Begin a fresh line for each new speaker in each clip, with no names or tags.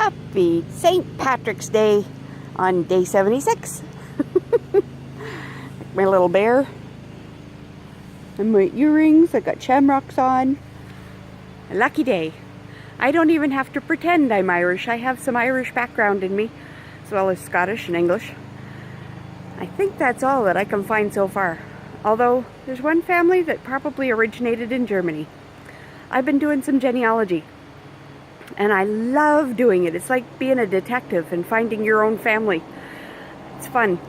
Happy St. Patrick's Day on day 76. My little bear. And my earrings. I got shamrocks on. A lucky day. I don't even have to pretend I'm Irish. I have some Irish background in me, as well as Scottish and English. I think that's all that I can find so far. Although, there's one family that probably originated in Germany. I've been doing some genealogy. And I love doing it. It's like being a detective and finding your own family. It's fun.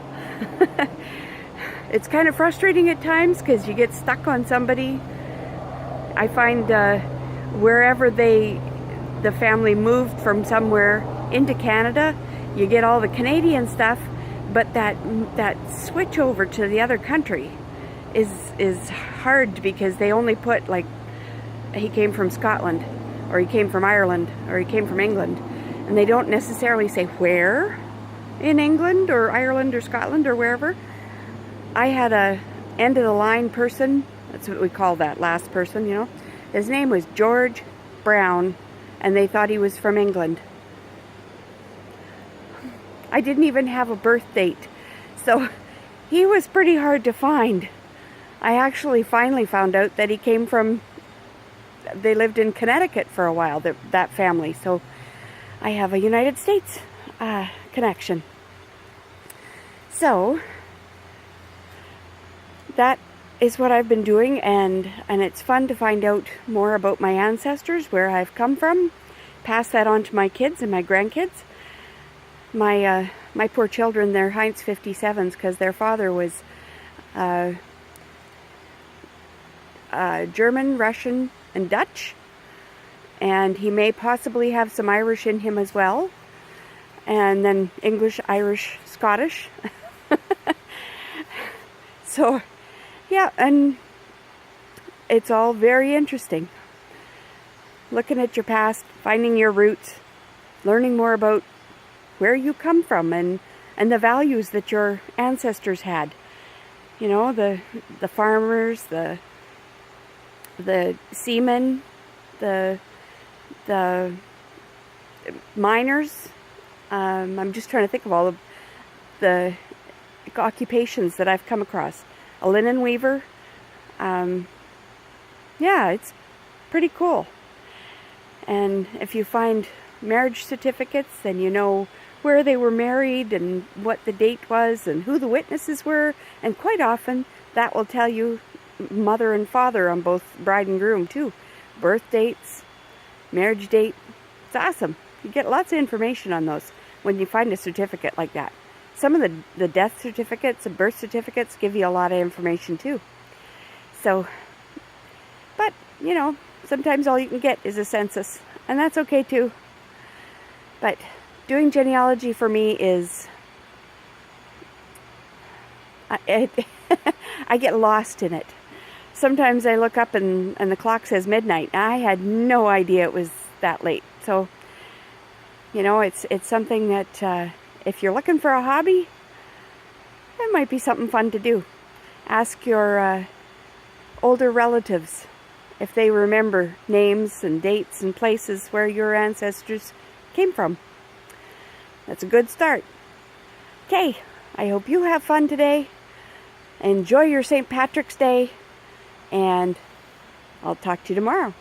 It's kind of frustrating at times because you get stuck on somebody. I find wherever the family moved from somewhere into Canada, you get all the Canadian stuff, but that switch over to the other country is hard because they only put, like, he came from Scotland, or he came from Ireland, or he came from England, and they don't necessarily say where in England or Ireland or Scotland or wherever. I had a end of the line person, that's what we call that last person, you know. His name was George Brown, and they thought he was from England. I didn't even have a birth date, so he was pretty hard to find. I actually finally found out that he came from, they lived in Connecticut for a while, that family. So I have a United States connection. So that is what I've been doing, and it's fun to find out more about my ancestors, where I've come from, pass that on to my kids and my grandkids. My poor children, they're Heinz 57s because their father was German, Russian, and Dutch, and he may possibly have some Irish in him as well, and then English, Irish, Scottish. So yeah, and it's all very interesting, looking at your past, finding your roots, learning more about where you come from and the values that your ancestors had. You know, the farmers, the seamen, the miners. I'm just trying to think of all of the occupations that I've come across. A linen weaver. Yeah, it's pretty cool. And if you find marriage certificates, then you know where they were married and what the date was and who the witnesses were. And quite often that will tell you mother and father on both bride and groom too. Birth dates, marriage date. It's awesome. You get lots of information on those when you find a certificate like that. Some of the death certificates and birth certificates give you a lot of information too. So, but, you know, sometimes all you can get is a census, and that's okay too. But doing genealogy for me is, I get lost in it. Sometimes I look up and the clock says midnight. I had no idea it was that late. So, you know, it's something that if you're looking for a hobby, it might be something fun to do. Ask your older relatives if they remember names and dates and places where your ancestors came from. That's a good start. Okay, I hope you have fun today. Enjoy your St. Patrick's Day. And I'll talk to you tomorrow.